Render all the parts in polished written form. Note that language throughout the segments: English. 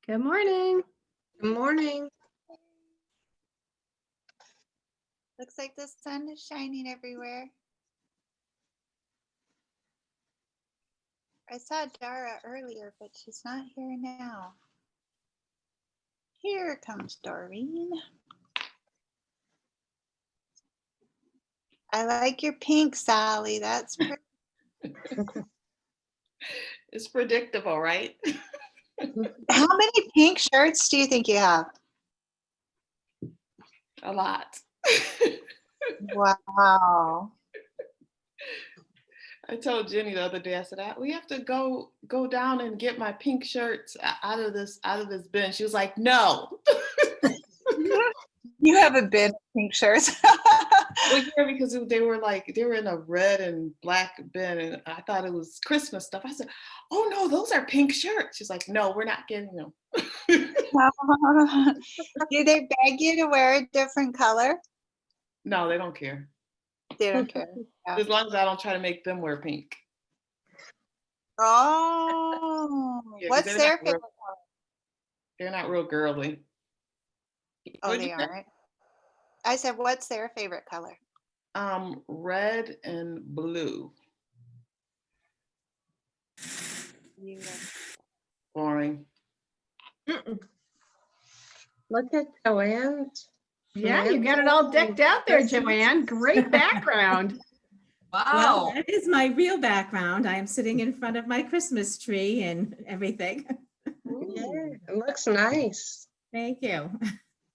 Good morning. Good morning. Looks like the sun is shining everywhere. I saw Dara earlier, but she's not here now. Here comes Doreen. I like your pink, Sally. That's pretty. It's predictable, right? How many pink shirts do you think you have? A lot. Wow. I told Jenny the other day, I said, we have to go down and get my pink shirts out of this bin. She was like, no. You have a bin of pink shirts. Well, yeah, because they were in a red and black bin, and I thought it was Christmas stuff. I said, oh no, those are pink shirts. She's like, no, we're not getting them. Do they beg you to wear a different color? No, they don't care. They don't care. Yeah. As long as I don't try to make them wear pink. Oh, Yeah, 'cause what's they're their not real- favorite color? They're not real girly. Oh, What'd they you say? aren't. I said, what's their favorite color? Red and blue. Boring. Look at Joanne. Yeah, you got it all decked out there, Joanne. Great background. Well, Wow. that is my real background. I am sitting in front of my Christmas tree and everything. Yeah, it looks nice. Thank you.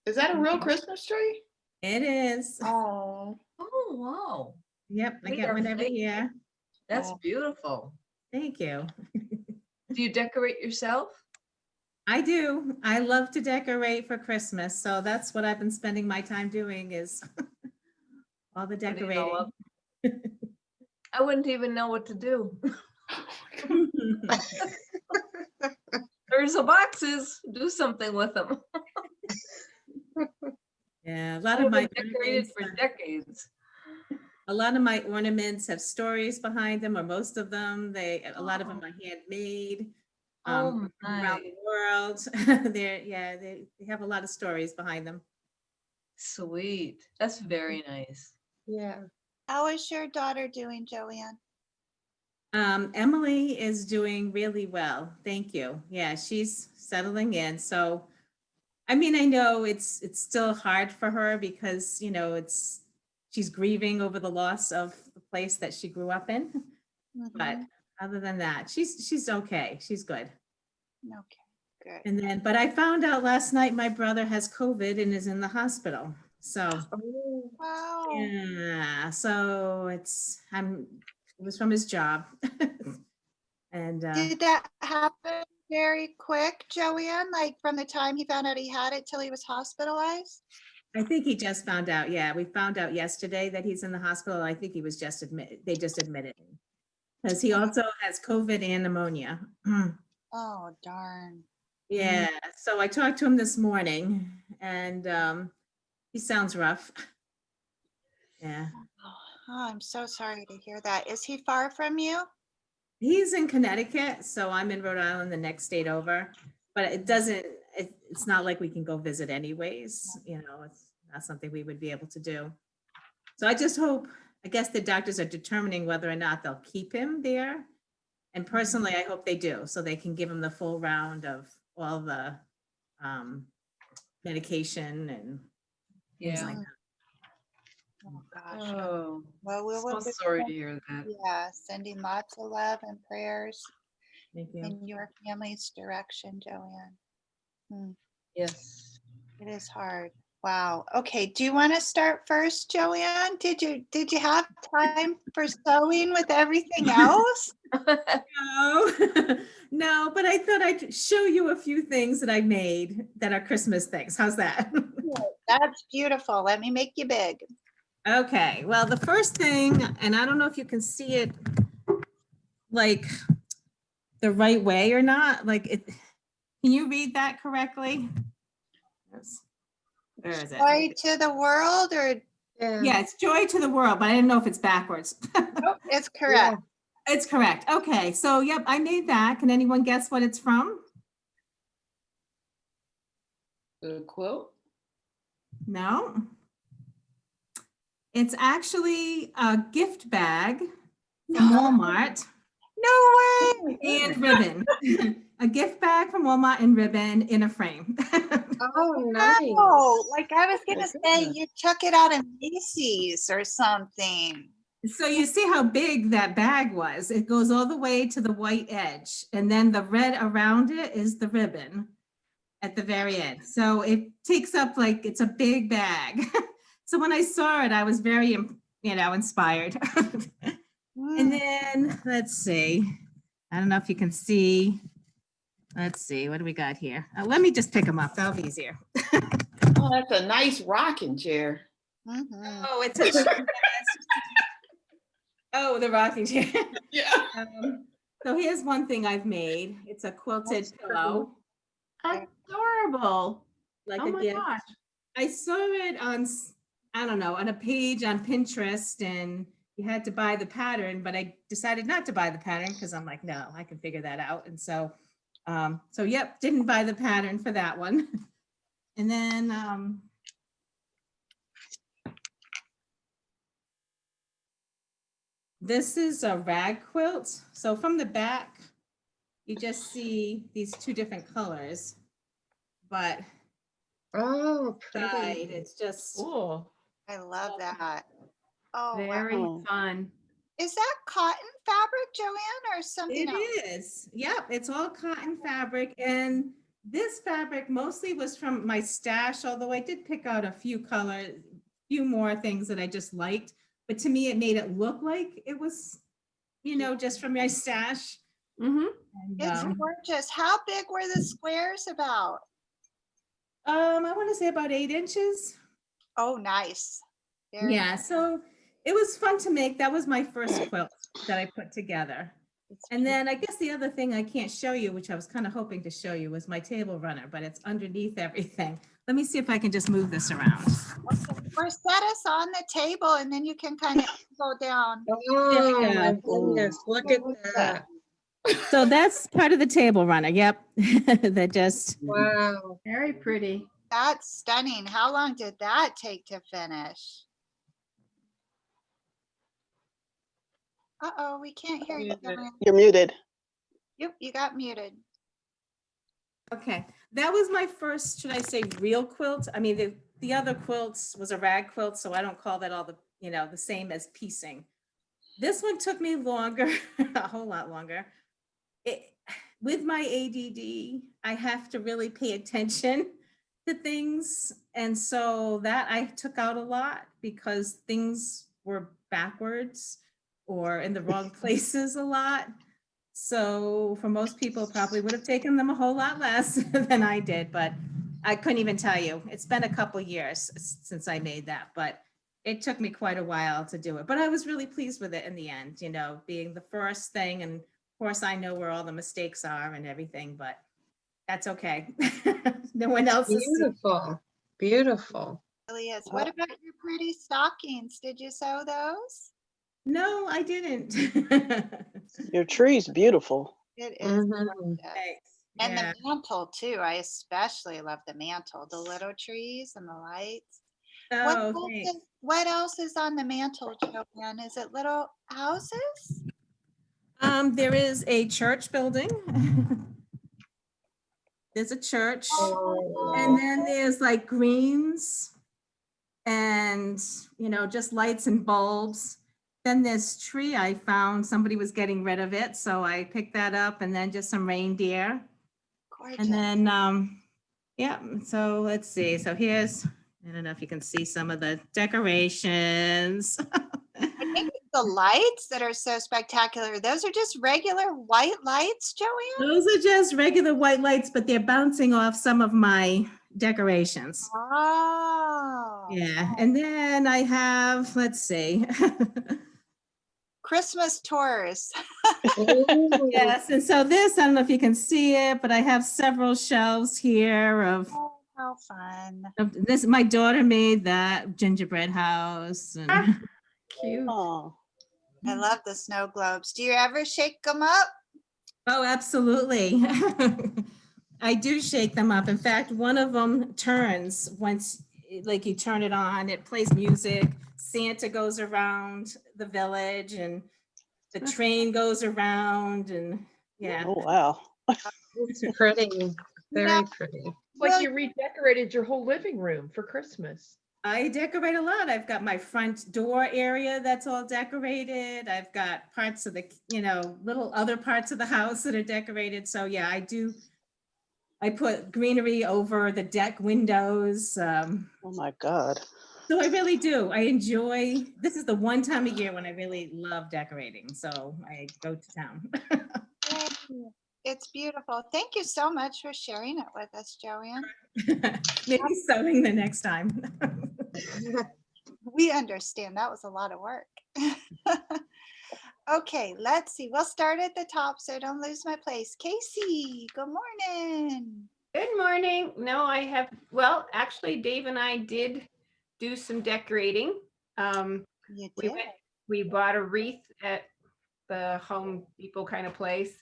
Is that a real Christmas tree? It is. Oh, Oh, wow. Yep, I We get are one every fake. year. That's Oh. beautiful. Thank you. Do you decorate yourself? I do. I love to decorate for Christmas, so that's what I've been spending my time doing is all the Putting it decorating. all up? I wouldn't even know what to do. There's the boxes. Do something with them. Yeah, a lot I've of my been decorated ornaments, for decades. a lot of my ornaments have stories behind them, or most of them. A lot of them are handmade. Oh, Around nice. the world. They have a lot of stories behind them. Sweet. That's very nice. Yeah. How is your daughter doing, Joanne? Emily is doing really well. Thank you. Yeah, she's settling in. So, I mean, I know it's still hard for her because, she's grieving over the loss of the place that she grew up in. But Mhm. other than that, she's okay. She's good. Okay, good. And then, but I found out last night my brother has COVID and is in the hospital. So, Oh, Wow. yeah, so it was from his job. And Did that happen very quick, Joanne? Like from the time he found out he had it till he was hospitalized? I think he just found out. Yeah, we found out yesterday that he's in the hospital. I think he was they just admitted him. Because he also has COVID and pneumonia. Oh, darn. Yeah, so I talked to him this morning and he sounds rough. Yeah. Oh, I'm so sorry to hear that. Is he far from you? He's in Connecticut, so I'm in Rhode Island, the next state over. But it's not like we can go visit anyways, it's not something we would be able to do. So I just hope, I guess the doctors are determining whether or not they'll keep him there. And personally, I hope they do, so they can give him the full round of all the medication and things like Yeah. that. Oh, gosh. Oh, Well, we will. so sorry to hear that. Yeah, sending lots of love and prayers Thank you. in your family's direction, Joanne. Yes. It is hard. Wow. Okay. Do you want to start first, Joanne? Did you have time for sewing with everything else? No, no, but I thought I'd show you a few things that I made that are Christmas things. How's that? That's beautiful. Let me make you big. Okay, well, the first thing, and I don't know if you can see it like the right way or not, can you read that correctly? Where is it? Joy to the world, or yeah. Yeah, it's joy to the world, but I didn't know if it's backwards. nope, it's correct. It's correct. Okay, so yep, I made that. Can anyone guess what it's from? A quilt? No. It's actually a gift bag from Walmart No way. and ribbon. A gift bag from Walmart and ribbon in a frame. Oh, nice. Oh, like I was gonna My say, goodness. you took it out of Macy's or something. So you see how big that bag was. It goes all the way to the white edge, and then the red around it is the ribbon at the very end. So it takes up like, it's a big bag. So when I saw it, I was very, inspired. And then, let's see, I don't know if you can see. Let's see, what do we got here? Let me just pick them up, that'll be easier. Oh, that's a nice rocking chair. Mhm. Oh, it's a chair. Oh, the rocking chair. Yeah. So here's one thing I've made. It's a quilted pillow, Adorable. like Oh a my gift. gosh. I saw it on, I don't know, on a page on Pinterest, and you had to buy the pattern, but I decided not to buy the pattern because I'm like, no, I can figure that out. And so, yep, didn't buy the pattern for that one. And then, this is a rag quilt. So from the back, you just see these two different colors, but Oh, side, pretty. it's just, Cool. I love that. Oh, wow. Very Wow. fun. Is that cotton fabric, Joanne, or something it else? is. Yep, it's all cotton fabric. And this fabric mostly was from my stash, although I did pick out a few colors, few more things that I just liked. But to me, it made it look like it was, just from my stash. Mm-hmm. And, It's gorgeous. How big were the squares about? I want to say about 8 inches. Oh, nice. Very Yeah, so it was fun to make. That was my first quilt that I put together. It's And then I guess the other thing I can't show you, which I was kind of hoping to show you, was my table runner, but it's underneath everything. Let me see if I can just move this around. Or set us on the table and then you can kind of go down. Oh, go. my goodness, look at that. So that's part of the table runner. Yep. That just, Wow. Very pretty. That's stunning. How long did that take to finish? Uh-oh, we can't hear you. Joanne. You're muted. Yep, you got muted. okay. That was my first, should I say, real quilt? I mean, the other quilts was a rag quilt, so I don't call that all the same as piecing. This one took me longer, a whole lot longer. With my ADD, I have to really pay attention to things. And so that I took out a lot because things were backwards or in the wrong places a lot. So for most people, probably would have taken them a whole lot less than I did, but I couldn't even tell you. It's been a couple years since I made that, but it took me quite a while to do it. But I was really pleased with it in the end, being the first thing. And of course, I know where all the mistakes are and everything, but that's okay. No one else is. Beautiful, beautiful. Really is. What about your pretty stockings? Did you sew those? No, I didn't. Your tree's beautiful. It is. Mhm. gorgeous. Thanks. And Yeah. the mantle too. I especially love the mantle, the little trees and the lights. What Oh, else thanks. what else is on the mantle, Joanne? Is it little houses? There is a church building. There's a church. And then there's like greens and, just lights and bulbs. Then this tree I found, somebody was getting rid of it. So I picked that up, and then just some reindeer. Gorgeous. And then, yeah, so let's see. So here's, I don't know if you can see some of the decorations. I think it's the lights that are so spectacular. Those are just regular white lights, Joanne? Those are just regular white lights, but they're bouncing off some of my decorations. Oh. Yeah, and then I have, let's see. Christmas tours. Ooh. Yes, and so this, I don't know if you can see it, but I have several shelves here of Oh, how fun. this. My daughter made that gingerbread house. And Cute. Oh, I love the snow globes. Do you ever shake them up? oh, absolutely. I do shake them up. In fact, one of them turns once, like you turn it on, it plays music. Santa goes around the village and the train goes around and yeah. Oh, wow. It's pretty, very pretty. Like Well, you redecorated your whole living room for Christmas. I decorate a lot. I've got my front door area that's all decorated. I've got parts of the, little other parts of the house that are decorated. So yeah, I do. I put greenery over the deck windows. Oh, my God. So I really do. I enjoy, this is the one time a year when I really love decorating. So I go to town. yay. It's beautiful. Thank you so much for sharing it with us, Joanne. Maybe sewing the next time. We understand that was a lot of work. Okay, let's see. We'll start at the top so I don't lose my place. Casey, good morning. Good morning. No, I have, well, actually Dave and I did do some decorating. You We did. we bought a wreath at the Home Depot kind of place,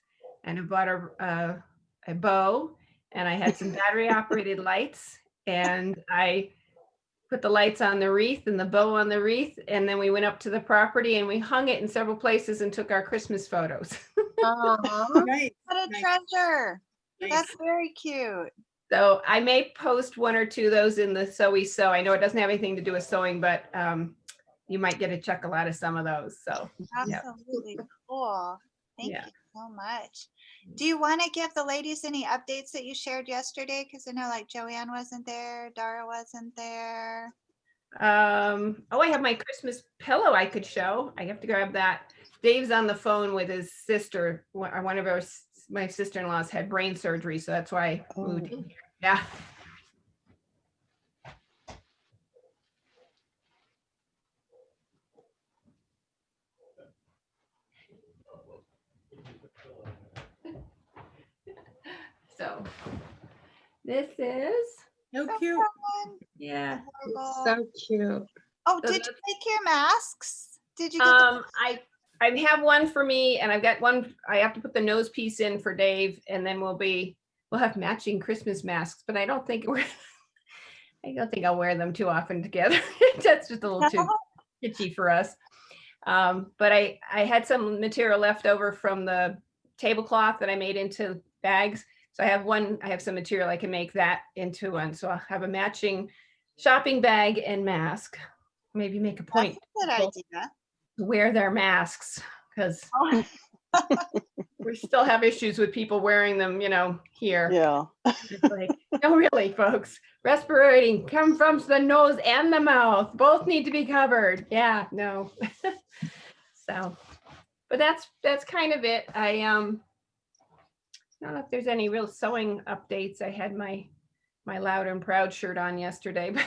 and I bought a bow, and I had some battery operated lights, and I put the lights on the wreath and the bow on the wreath, and then we went up to the property and we hung it in several places and took our Christmas photos. Aw, Right. What a Nice. treasure. Nice. That's very cute. So I may post one or two of those in the Sewy Sew. I know it doesn't have anything to do with sewing, but you might get a chuckle out of some of those. So yeah. Absolutely cool. Thank Yeah. you so much. Do you want to give the ladies any updates that you shared yesterday? Because I know like Joanne wasn't there, Dara wasn't there. Oh, I have my Christmas pillow I could show. I have to grab that. Dave's on the phone with his sister. One of my sister-in-laws had brain surgery, so that's why I moved in here. Yeah. So this is, So So cute. fun, yeah. adorable. so cute. Oh, so did you that's- make your masks? Did you get the- I have one for me, and I've got one. I have to put the nose piece in for Dave, and then we'll have matching Christmas masks. But I don't think I'll wear them too often together. That's just a little too kitschy for us. But I had some material left over from the tablecloth that I made into bags. So I have some material I can make that into one. So I'll have a matching shopping bag and mask. Maybe make a point That's a good idea. to wear their masks, because Oh, we still have issues with people wearing them, here. Yeah. It's like, no, really, folks, respirating come from the nose and the mouth. Both need to be covered. Yeah, no. So, but that's kind of it. I don't know if there's any real sewing updates. I had my Loud and Proud shirt on yesterday, but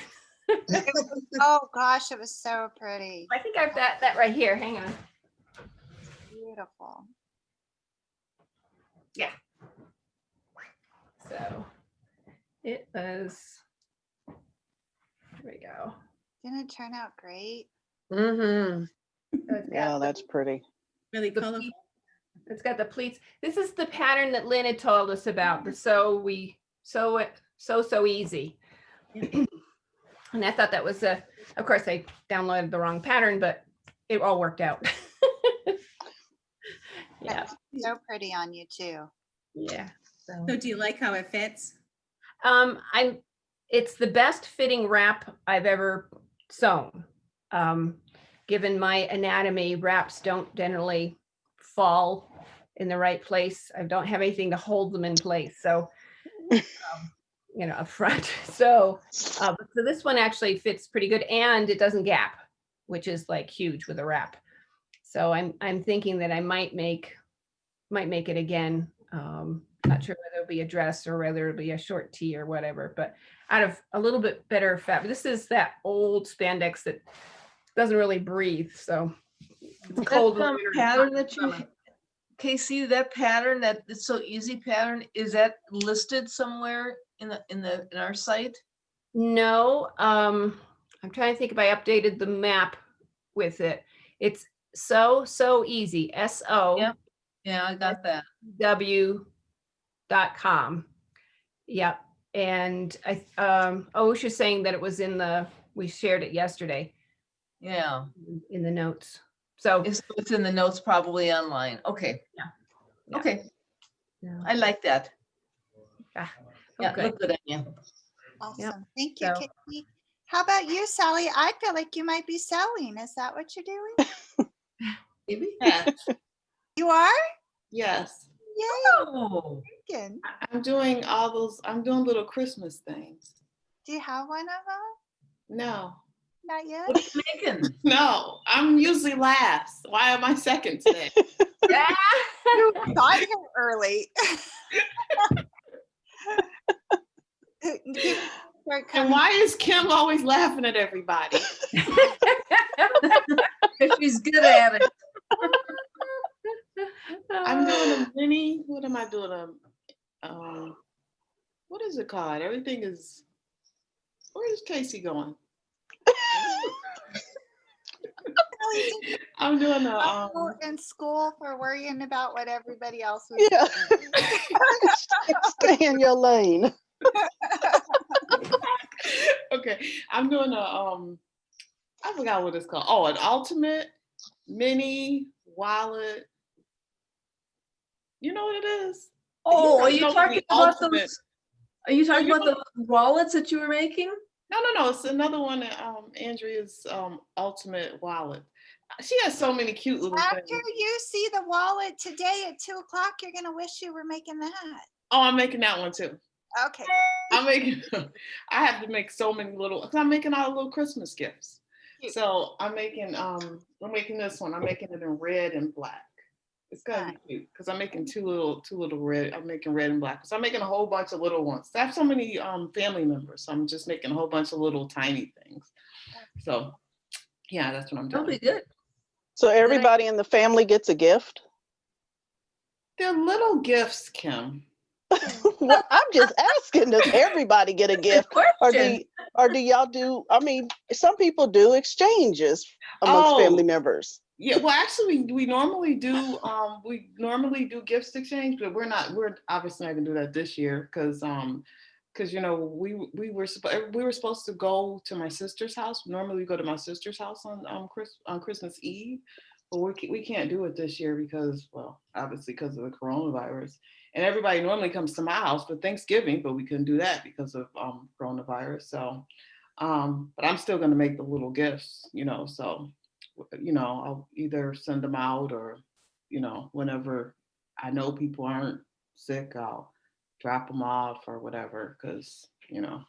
oh gosh, it was so pretty. I think I've got that right here. Hang on. Beautiful. So it was, here we go. Didn't it turn out great? Mm-hmm. So it's got Yeah, the- that's pretty. Really the colorful. pleat- It's got the pleats. This is the pattern that Lynn had told us about. The sew it so easy. And I thought that was of course I downloaded the wrong pattern, but it all worked out. Yeah, So pretty on you too. yeah. So So do you like how it fits? it's the best fitting wrap I've ever sewn. Given my anatomy, wraps don't generally fall in the right place. I don't have anything to hold them in place. So, up front. So this one actually fits pretty good, and it doesn't gap, which is like huge with a wrap. So I'm thinking that I might make it again. Not sure whether it'll be a dress or whether it'll be a short tee or whatever, but out of a little bit better fabric. This is that old spandex that doesn't really breathe. So it's cold. in the winter and hot Pattern in the that you, summer. Casey, that pattern, that it's so easy pattern, is that listed somewhere in our site? No, I'm trying to think if I updated the map with it. It's so easy. Yep. Yeah, I got that. SOW.com. Yep. And OSHA saying that it was we shared it yesterday Yeah, in the notes. So it's in the notes probably online. Okay. Yeah. Okay, yeah. I like that. Ah, Yeah, okay. look good on you. Awesome. Thank you, So- Katie. How about you, Sally? I feel like you might be sewing. Is that what you're doing? Maybe? Yes, You are? yes. Yay. Oh, Megan. I'm doing I'm doing little Christmas things. Do you have one of them? No, Not yet? what are you making? no, I'm usually last. Why am I second today? You got here early. People start And coming. why is Kim always laughing at everybody? Because she's good at it. I'm doing a mini. What am I doing? What is it called? Everything is. Where is Casey going? I'm doing a. In school for worrying about what everybody else was Yeah. doing. Stay in your lane. Okay, I'm doing I forgot what it's called. Oh, an ultimate mini wallet. You know what it is? Oh, are guys you know what talking the about ultimate- those? Are you talking you about the wallets that you were making? No. It's another one. Andrea's ultimate wallet. She has so many cute little After things. you see the wallet today at 2:00, you're gonna wish you were making that. Oh, I'm making that one too. Okay. I'm making. I have to make so many little. Cause I'm making all the little Christmas gifts. Cute. So I'm making this one. I'm making it in red and black. It's gonna be cute because I'm making two little red. I'm making red and black. So I'm making a whole bunch of little ones. I have so many family members, so I'm just making a whole bunch of little tiny things. So yeah, that's what I'm That'll doing. be good. So everybody in the family gets a gift? They're little gifts, Kim. Well, I'm just asking, does everybody get a gift? Question. Or do y'all do, I mean, some people do exchanges amongst Oh. family members. Yeah, well, actually, we normally do gifts exchange, but we're obviously not gonna do that this year because you know we were supposed to go to my sister's house. Normally, we go to my sister's house on Christmas Eve, but we can't do it this year because, well, obviously because of the coronavirus. And everybody normally comes to my house for Thanksgiving, but we couldn't do that because of coronavirus. So, but I'm still gonna make the little gifts, you know. So, you know, I'll either send them out or, you know, whenever I know people aren't sick, I'll drop them off or whatever, because, you know,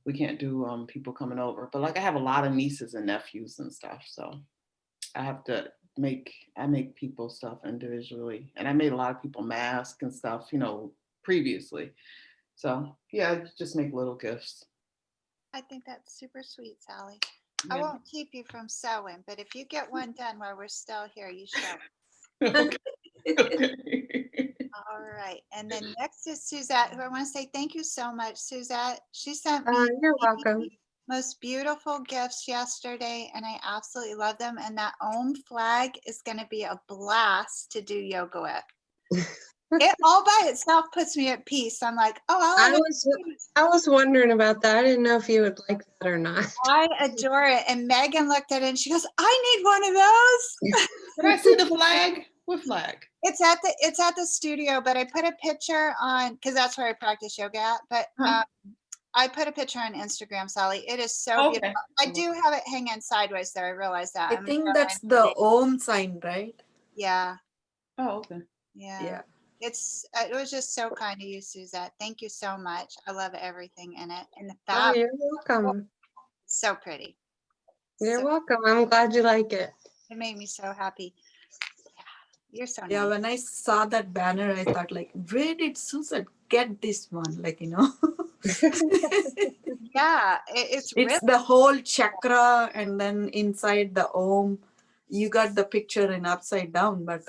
we can't do people coming over. But like I have a lot of nieces and nephews and stuff, so I have to make people stuff individually. And I made a lot of people masks and stuff, you know, previously. So yeah, I just make little gifts. I think that's super sweet, Sally. I Yeah. won't keep you from sewing, but if you get one done while we're still here, you show. Okay. All right. And then next is Suzette, who I want to say thank you so much, Suzette. She sent me You're the welcome. most beautiful gifts yesterday, and I absolutely love them. And that Om flag is going to be a blast to do yoga with. It all by itself puts me at peace. I'm like, oh, I was wondering about that. I didn't know if you would like that or not. I adore it. And Megan looked at it and she goes, I need one of those. Can I see the flag? What flag? It's at the studio, but I put a picture on because that's where I practice yoga at. But Huh. I put a picture on Instagram, Sally. It is so Okay. beautiful. I do have it hanging sideways there. I realize that. I I'm think sorry. that's the Om sign, right? Yeah, Oh, okay. yeah. Yeah. It was just so kind of you, Suzette. Thank you so much. I love everything in it. And the Oh, fab, you're welcome. so pretty. You're So- welcome. I'm glad you like it. It made me so happy. Yeah, you're so Yeah, nice. when I saw that banner, I thought like, where did Susan get this one? Like, you know, Yeah, it's really it's the whole chakra and then inside the Om, you got the picture in upside down, but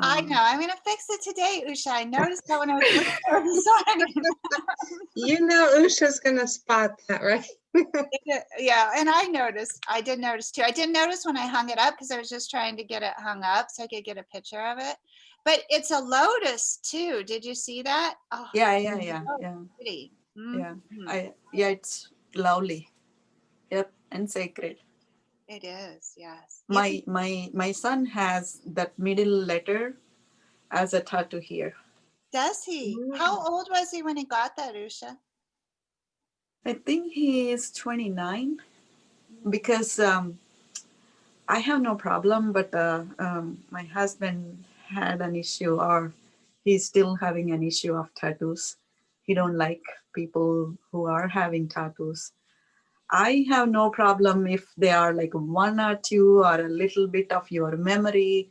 I know. I'm gonna fix it today, Usha. I noticed that when I was looking for the sign. You know Usha's gonna spot that, right? Yeah, and I did notice too. I didn't notice when I hung it up because I was just trying to get it hung up so I could get a picture of it. But it's a lotus too. Did you see that? Oh, Yeah. pretty. Yeah. Mhm. It's lovely. Yep, and sacred. It is, yes. If My son has that middle letter as a tattoo here. Does he? How old was he when he got that, Usha? I think he is 29 because I have no problem, but my husband had an issue, or he's still having an issue of tattoos. He don't like people who are having tattoos. I have no problem if they are like one or two or a little bit of your memory.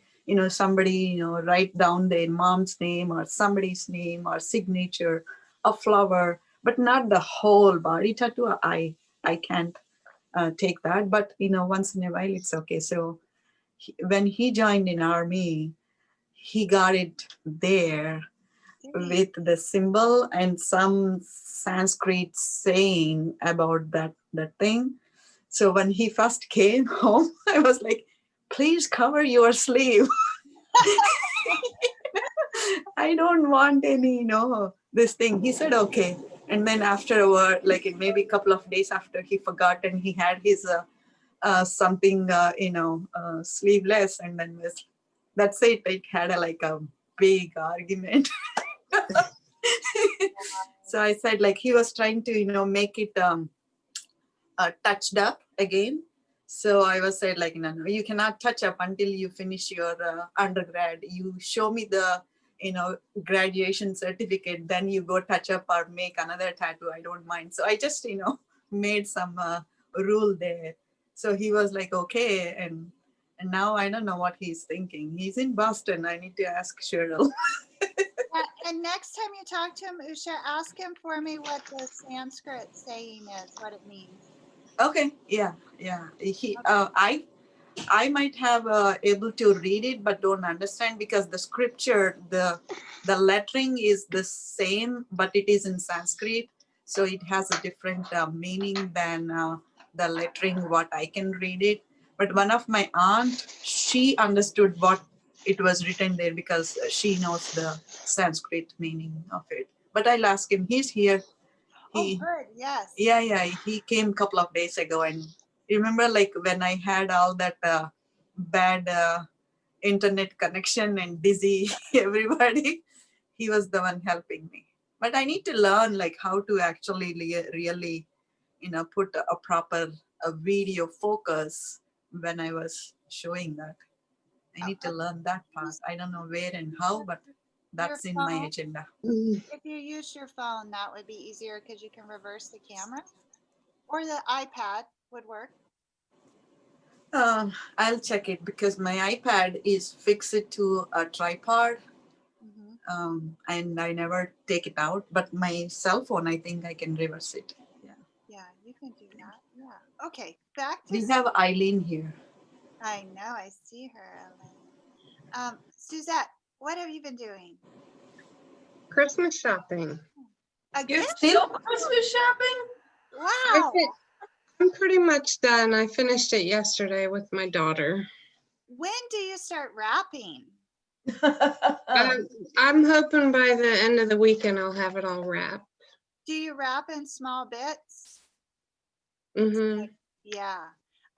Somebody, write down their mom's name or somebody's name or signature, a flower, but not the whole body tattoo. I can't take that, but once in a while it's okay. So when he joined in army, he got it there with the symbol and some Sanskrit saying about that thing. So when he first came home, I was like, please cover your sleeve. I don't want any, this thing. He said, okay. And then afterward, like it maybe a couple of days after, he forgot and he had his something, sleeveless. And then that's it. It had like a big argument. So I said, like, he was trying to, make it touched up again. So I was said, like, no, you cannot touch up until you finish your undergrad. You show me the, graduation certificate, then you go touch up or make another tattoo. I don't mind. So I just, made some rule there. So he was like, okay. And now I don't know what he's thinking. He's in Boston. I need to ask Cheryl. And next time you talk to him, Usha, ask him for me what the Sanskrit saying is, what it means. Okay. Yeah. I might have able to read it, but don't understand because the scripture, the lettering is the same, but it is in Sanskrit. So it has a different meaning than the lettering, what I can read it. But one of my aunt, she understood what it was written there because she knows the Sanskrit meaning of it. But I'll ask him, he's here. Good, yes. Yeah, he came a couple of days ago, and remember like when I had all that bad internet connection and busy everybody, he was the one helping me. But I need to learn like how to actually really, put a proper video focus when I was showing that. I need to learn that part. I don't know where and how, but that's in my agenda. If you use your phone, that would be easier because you can reverse the camera, or the iPad would work. I'll check it because my iPad is fixed to a tripod, and I never take it out. But my cell phone, I think I can reverse it. Yeah, you can do that. Yeah. Okay, back to. We have Eileen here. I know, I see her, Elaine. Suzette, what have you been doing? Christmas shopping. You're still Christmas shopping? Wow. I'm pretty much done. I finished it yesterday with my daughter. When do you start wrapping? I'm hoping by the end of the weekend I'll have it all wrapped. Do you wrap in small bits? Mm-hmm. Yeah.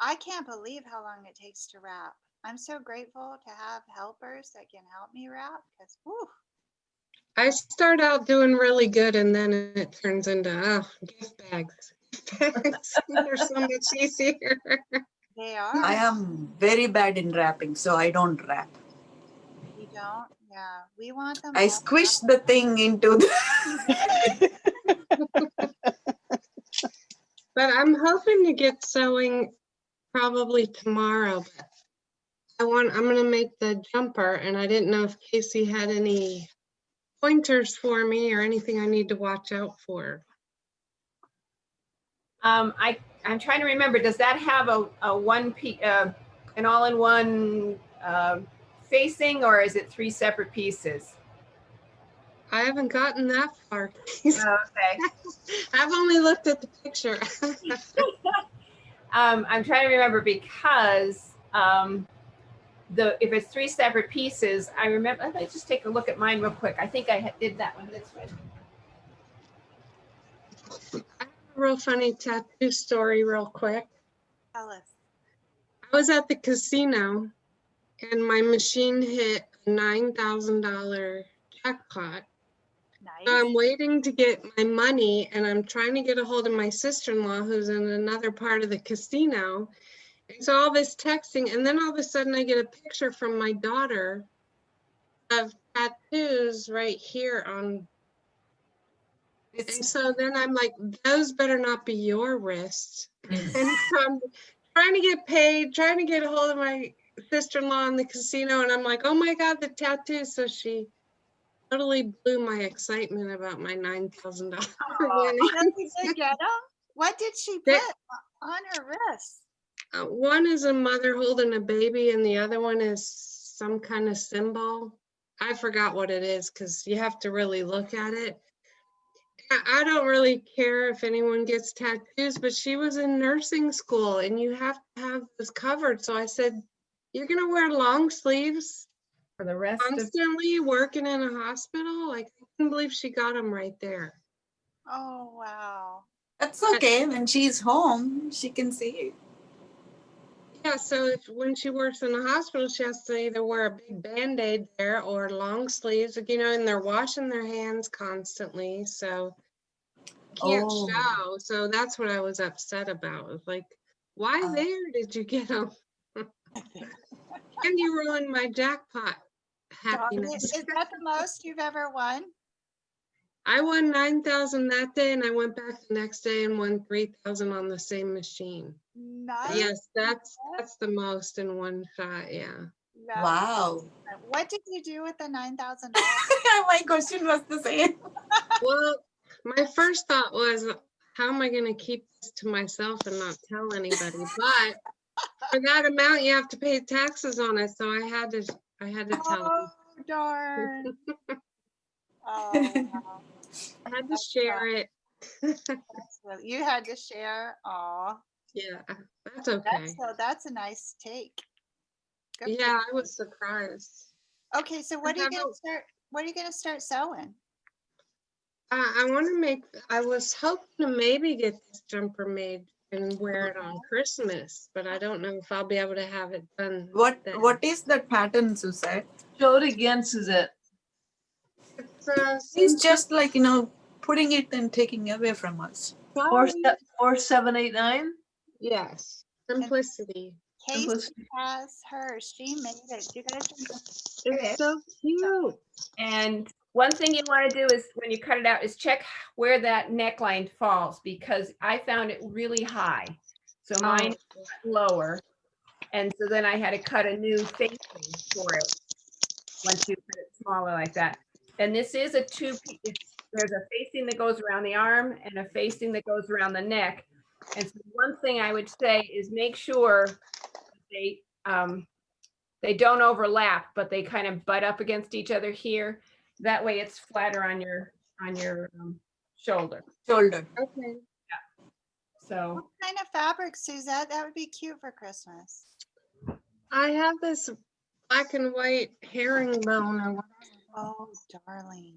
I can't believe how long it takes to wrap. I'm so grateful to have helpers that can help me wrap because, whew. I start out doing really good and then it turns into gift bags. They're so much easier. They are. I am very bad in wrapping, so I don't wrap. You don't? Yeah. We want them. I squish the thing into the But I'm hoping to get sewing probably tomorrow. But I'm gonna make the jumper, and I didn't know if Casey had any pointers for me or anything I need to watch out for. I'm trying to remember, does that have a one piece, an all-in-one facing, or is it 3 separate pieces? I haven't gotten that far. Okay. I've only looked at the picture. I'm trying to remember because if it's 3 separate pieces, I remember, let's just take a look at mine real quick. I think I did that one this way. I have a real funny tattoo story real quick. Tell us. I was at the casino and my machine hit a $9,000 jackpot. So Nice. I'm waiting to get my money and I'm trying to get a hold of my sister-in-law who's in another part of the casino. And so all this texting, and then all of a sudden I get a picture from my daughter of tattoos right here on. And so then I'm like, those better not be your wrists. And so I'm trying to get paid, trying to get a hold of my sister-in-law in the casino. And I'm like, oh my God, the tattoos. So she totally blew my excitement about my $9,000 winning. Did you get 'em? What did she put That- on her wrist? One is a mother holding a baby and the other one is some kind of symbol. I forgot what it is because you have to really look at it. I don't really care if anyone gets tattoos, but she was in nursing school and you have to have this covered. So I said, you're going to wear long sleeves For the rest of, constantly working in a hospital? Like, I can't believe she got them right there. Oh, wow. That's okay. When she's home, she can see it. Yeah, so when she works in the hospital, she has to either wear a big Band-Aid there or long sleeves, you know, and they're washing their hands constantly, so can't Oh. show. So that's what I was upset about. It was like, why Oh. there did you get them? And you ruined my jackpot happiness. Is that the most you've ever won? I won 9,000 that day, and I went back the next day and won 3,000 on the same machine. Nice. Yes, that's the most in one shot. Yeah. That's Wow. excellent. What did you do with the $9,000? My question was the same. Well, my first thought was, how am I going to keep this to myself and not tell anybody? But for that amount, you have to pay taxes on it, so I had to tell them. Oh, darn. Oh, wow. I had to share it. So you had to share. Oh, Yeah, that's okay. that's a nice take. Good for Yeah, I you. was surprised. Okay, so what are you have gonna a- start? What are you gonna start sewing? I want to make. I was hoping to maybe get this jumper made and wear it on Christmas, but I don't know if I'll be able to have it done. What then. What is that pattern, Suzette? Show it again, Suzette. It's It's just like, putting it and taking away from us. probably- 4789. Yes, simplicity. Casey Simplicity. has hers. She made it. You guys can It's so cute. and one thing you want to do is when you cut it out is check where that neckline falls, because I found it really high. So mine is lower. And so then I had to cut a new facing for it once you put it smaller like that. And this is a there's a facing that goes around the arm and a facing that goes around the neck. And so one thing I would say is make sure they don't overlap, but they kind of butt up against each other here. That way it's flatter on your shoulder. Shoulder. Okay. So What kind of fabric, Suzette? That would be cute for Christmas. I have this black and white herringbone or whatever. Oh, darling.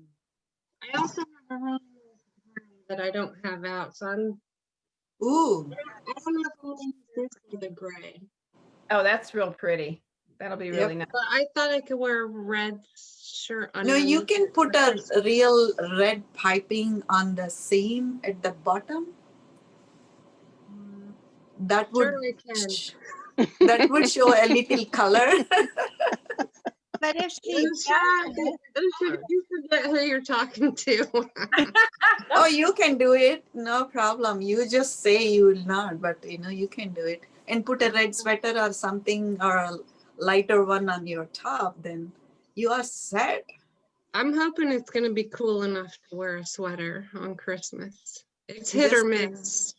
I also have a really nice green that I don't have out, so Ooh. I don't know if I'm gonna use this for the gray. oh, that's real pretty. That'll be really nice. But I thought I could wear a red shirt No, you underneath can it put for a Christmas. real red piping on the seam at the bottom. That would Sure I can. that would show a little color. But if she You forget who you're talking to. Oh, you can do it. No problem. You just say you will not, but you can do it. And put a red sweater or something or a lighter one on your top, then you are set. I'm hoping it's gonna be cool enough to wear a sweater on Christmas. It's hit or miss.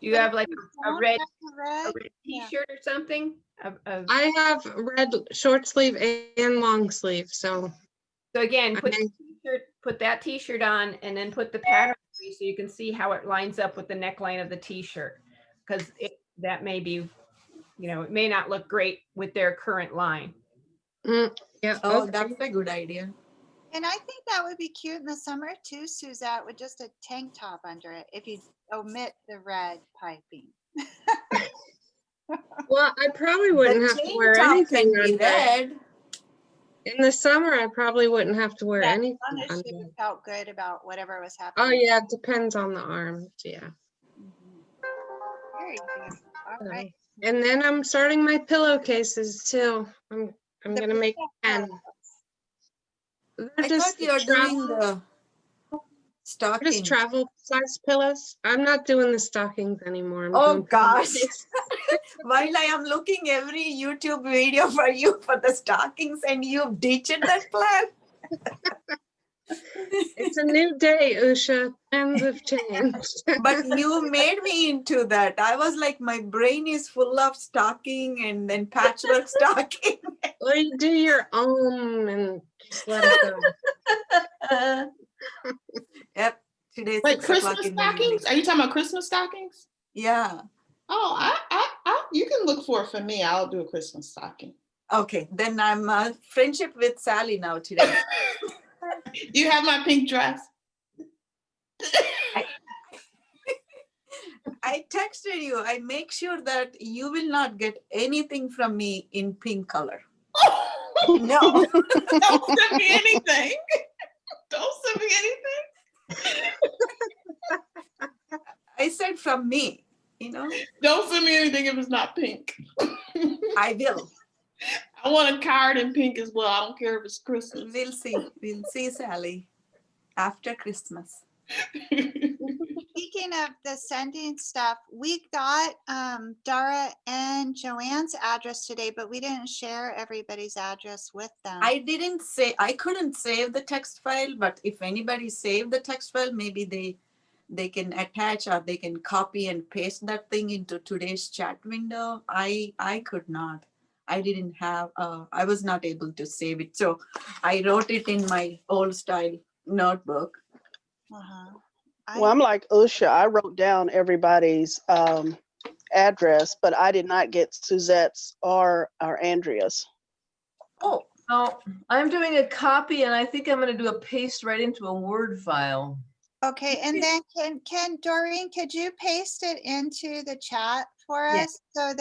You have like a red red. t-shirt or something? I have red short sleeve and long sleeve, so So again, put Okay. the t-shirt, put that t-shirt on and then put the pattern so you can see how it lines up with the neckline of the t-shirt. Because that may be it may not look great with their current line. Yeah, Oh, okay. that's a good idea. And I think that would be cute in the summer too, Suzette, with just a tank top under it, if you omit the red piping. Well, I probably wouldn't The have to tank wear top anything can be under. red. In the summer, I probably wouldn't have to wear Yeah, as anything long as under. you felt good about whatever was Oh, happening. yeah, it depends on the arms, yeah. Very good. All right. And then I'm starting my pillowcases too. I'm The gonna make pillow 10. They're I thought you were doing the just stocking. travel size pillows. I'm not doing the stockings anymore. I'm Oh doing gosh. pillowcases. While I am looking every YouTube video for you for the stockings and you've ditched that plan. It's a new day, Usha. Plans have changed. But you made me into that. I was like, my brain is full of stocking and then patchwork stocking. Well, you do your own and just let it go. Yep. Today's Like 6 o'clock Christmas in the evening. stockings? Are you talking about Christmas stockings? Yeah. Oh, you can look for it for me. I'll do a Christmas stocking. Okay. Then I'm friendship with Sally now today. You have my pink dress. I texted you. I make sure that you will not get anything from me in pink color. No. Don't send me anything. Don't send me anything. I said from me, Don't send me anything if it's not pink. I will. I want a card in pink as well. I don't care if it's Christmas. We'll see. We'll see, Sally, after Christmas. Speaking of the sending stuff, we got Dara and Joanne's address today, but we didn't share everybody's address with them. I couldn't save the text file, but if anybody saved the text file, maybe they can attach or they can copy and paste that thing into today's chat window. I could not. I didn't have, I was not able to save it. So I wrote it in my old style notebook. Uh-huh. Well, I'm like Usha. I wrote down everybody's address, but I did not get Suzette's or Andrea's. Oh, I'm doing a copy and I think I'm going to do a paste right into a Word file. Okay, and then can Doreen, could you paste it into the chat for Yeah. us so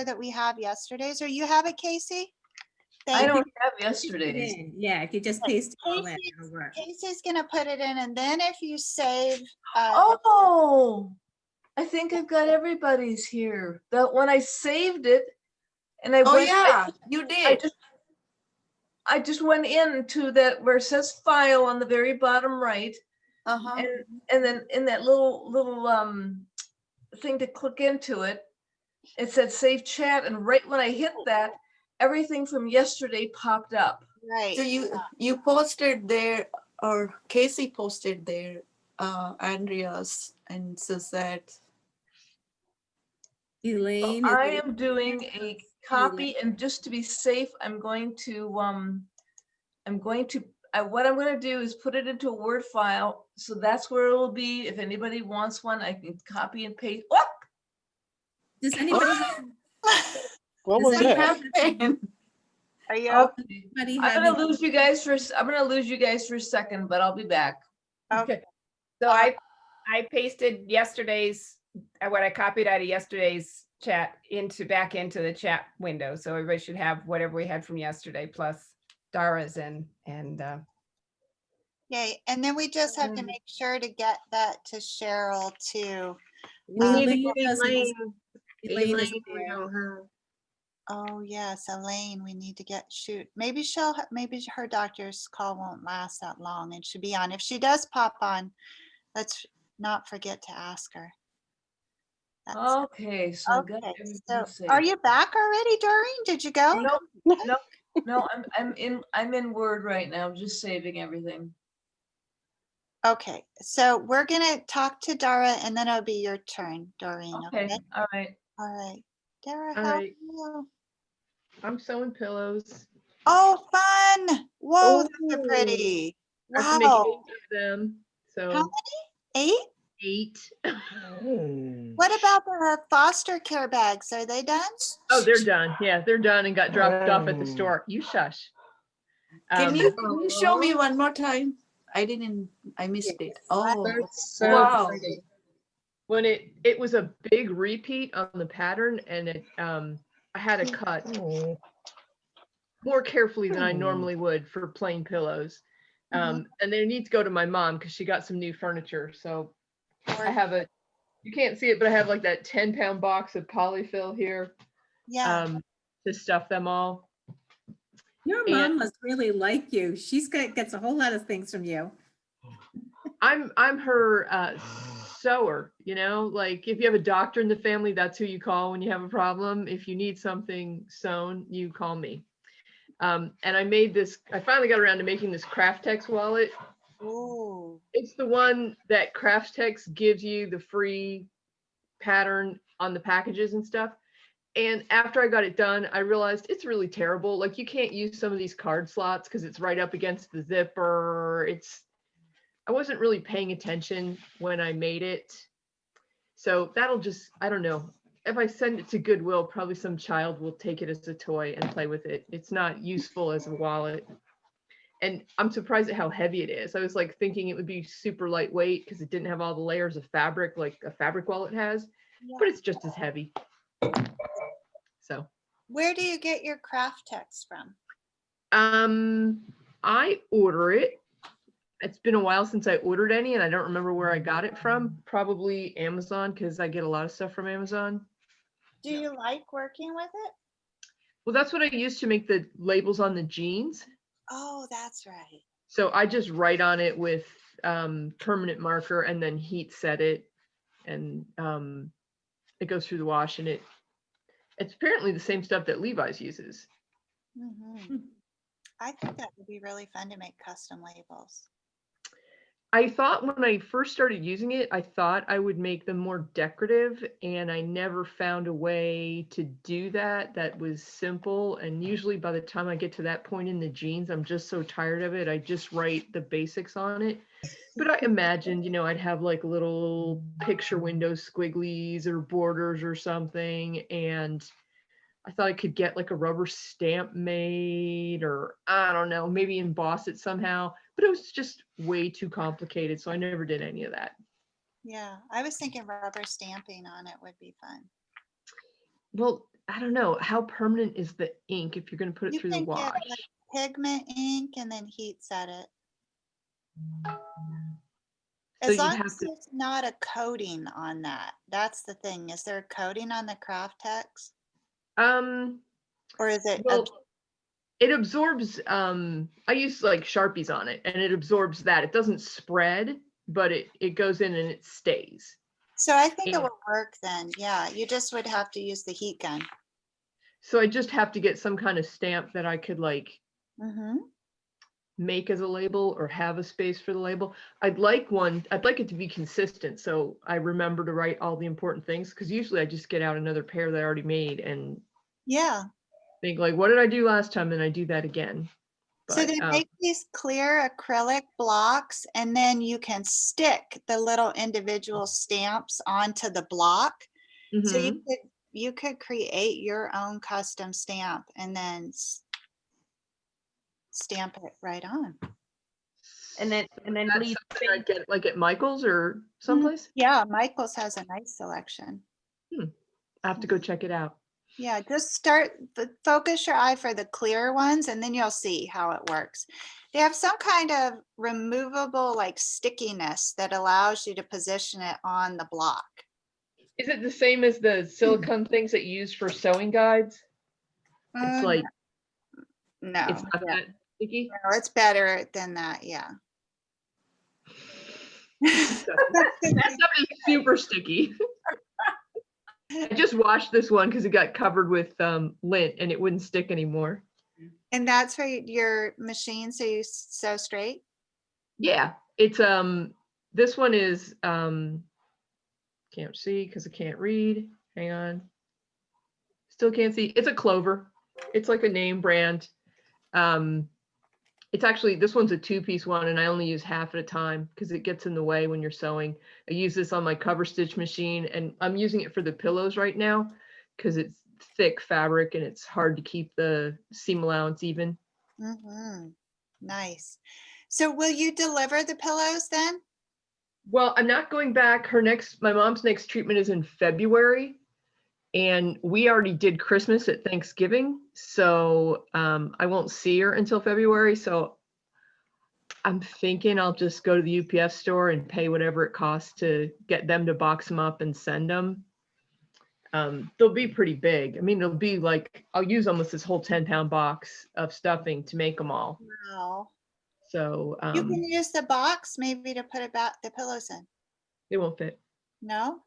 that we have yesterday's, or you have it, Casey? I Thank don't have Put yesterday's. it in. Yeah, if you just paste it all in, it'll work. Casey's gonna put it in, and then if you save, Oh, I think I've got everybody's here. That when I saved it and I Oh went, yeah, you did. I just went into that where it says file on the very bottom right. Uh-huh. And then in that little thing to click into it, it said save chat. And right when I hit that, everything from yesterday popped up. right. So you posted there, or Casey posted there, Andrea's and Suzette. Elaine. I is- am doing a copy, and just to be safe, I'm going to what I'm going to do is put it into a Word file. So that's where it will be. If anybody wants one, I can copy and paste. Oh! Does anybody have? What Does was anybody that? have- Are you anybody I'm have gonna any- lose you guys for a second, but I'll be back. Okay. So I pasted yesterday's, what I copied out of yesterday's chat back into the chat window. So everybody should have whatever we had from yesterday plus Dara's and Yay, and then we just have to make sure to get that to Cheryl too. We need to Elaine get doesn't- Elaine. Elaine Elaine, isn't we there. don't have. Oh, yes, Elaine, we need to shoot. Maybe maybe her doctor's call won't last that long and she'll be on. If she does pop on, let's not forget to ask her. That's- Okay, so I got Okay, everything so saved. are you back already, Doreen? Did you go? No, I'm in Word right now, just saving everything. Okay, so we're gonna talk to Dara and then it'll be your turn, Doreen, Okay, okay? all right. All right. Dara, All how are right. you? I'm sewing pillows. Oh, fun. Whoa, those are Ooh. pretty. I have to make 8 Wow. of them. How So many? 8? 8. What about the foster care bags? Are they done? Oh, they're done. Yeah, they're done and got dropped off at the store. You shush. Can Um, you show me one more time? I missed it. Oh, That's so wow. pretty. when it was a big repeat on the pattern, and I had to cut more carefully than I normally would for plain pillows. And they need to go to my mom because she got some new furniture. So I have you can't see it, but I have like that 10-pound box of polyfill here Yeah. to stuff them all. Your And- mom must really like you. Gets a whole lot of things from you. I'm her sewer, you know, like if you have a doctor in the family, that's who you call when you have a problem. If you need something sewn, you call me. And I finally got around to making this Craftex wallet. Ooh. It's the one that Craftex gives you the free pattern on the packages and stuff. And after I got it done, I realized it's really terrible. Like you can't use some of these card slots because it's right up against the zipper. I wasn't really paying attention when I made it. So I don't know. If I send it to Goodwill, probably some child will take it as a toy and play with it. It's not useful as a wallet. And I'm surprised at how heavy it is. I was like thinking it would be super lightweight because it didn't have all the layers of fabric like a fabric wallet has, but it's just as heavy. So. Where do you get your Craftex from? I order it. It's been a while since I ordered any, and I don't remember where I got it from. Probably Amazon, because I get a lot of stuff from Amazon. Do you like working with it? Well, that's what I use to make the labels on the jeans. Oh, that's right. So I just write on it with permanent marker and then heat set it, and it goes through the wash, and it's apparently the same stuff that Levi's uses. I think that would be really fun to make custom labels. I thought when I first started using it, I thought I would make them more decorative, and I never found a way to do that was simple. And usually by the time I get to that point in the jeans, I'm just so tired of it. I just write the basics on it. But I imagined, you know, I'd have like little picture window squigglies or borders or something. And I thought I could get like a rubber stamp made, or I don't know, maybe emboss it somehow, but it was just way too complicated. So I never did any of that. Yeah, I was thinking rubber stamping on it would be fun. Well, I don't know. How permanent is the ink if you're going to put it You through the can wash? get like pigment ink and then heat set it. So As you'd long have as to- there's not a coating on that. That's the thing. Is there a coating on the Craftex? Or is it? Well, it absorbs, I use like Sharpies on it, and it absorbs that. It doesn't spread, but it goes in and it stays. So I think and- it will work then. Yeah, you just would have to use the heat gun. So I just have to get some kind of stamp that I could like Mm-hmm. make as a label or have a space for the label. I'd like it to be consistent, so I remember to write all the important things, because usually I just get out another pair that I already made and Yeah. think like, what did I do last time? And I do that again. So But, they make these clear acrylic blocks, and then you can stick the little individual stamps onto the block. So mhm. you could create your own custom stamp and then stamp it right on. And then That's leave something I'd get like at Michael's or someplace. Yeah, Michael's has a nice selection. I have to go check it out. Yeah, just focus your eye for the clear ones, and then you'll see how it works. They have some kind of removable like stickiness that allows you to position it on the block. Is it the same as the silicone things that you use for sewing guides? It's like, no, it's not that sticky. no, it's better than that. Yeah. That stuff is super sticky. I just washed this one because it got covered with lint and it wouldn't stick anymore. And that's for your machine, so you sew straight? Yeah, it's this one is can't see because I can't read. Hang on. Still can't see. It's a Clover. It's like a name brand. It's actually, this one's a 2-piece one and I only use half at a time because it gets in the way when you're sewing. I use this on my cover stitch machine and I'm using it for the pillows right now because it's thick fabric and it's hard to keep the seam allowance even. Mhm. Nice. So will you deliver the pillows then? Well, I'm not going back. My mom's next treatment is in February. And we already did Christmas at Thanksgiving. So I won't see her until February. So I'm thinking I'll just go to the UPS store and pay whatever it costs to get them to box them up and send them. They'll be pretty big. I mean, it'll be like, I'll use almost this whole 10-pound box of stuffing to make them all. Wow. So You can use the box maybe to put about the pillows in. they won't fit. No?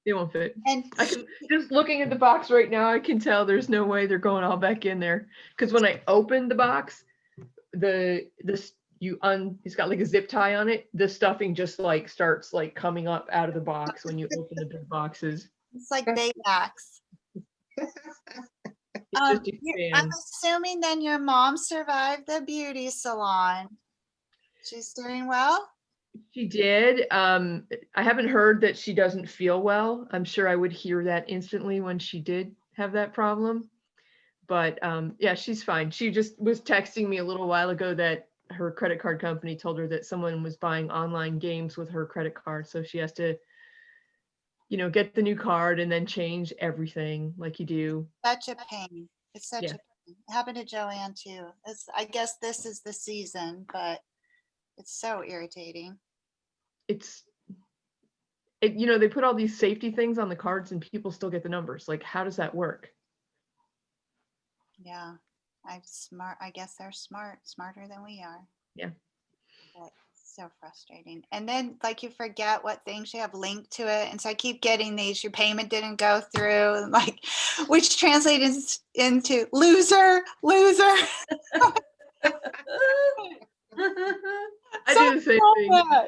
They won't fit. And I can, just looking at the box right now, I can tell there's no way they're going all back in there. Because when I opened the box, it's got like a zip tie on it. The stuffing just like starts like coming up out of the box when you open the big boxes. it's like Baymax. It just I'm expands. assuming then your mom survived the beauty salon. She's doing well? She did. I haven't heard that she doesn't feel well. I'm sure I would hear that instantly when she did have that problem. But yeah, she's fine. She just was texting me a little while ago that her credit card company told her that someone was buying online games with her credit card. So she has to, get the new card and then change everything like you do. Such a pain. It's such Yeah. a pain. It happened to Joanne too. I guess this is the season, but it's so irritating. They put all these safety things on the cards and people still get the numbers. Like, how does that work? Yeah. I guess they're smarter than we are. Yeah. But it's so frustrating. And then like you forget what things you have linked to it. And so I keep getting these, your payment didn't go through, like, which translates into loser. I do the same thing.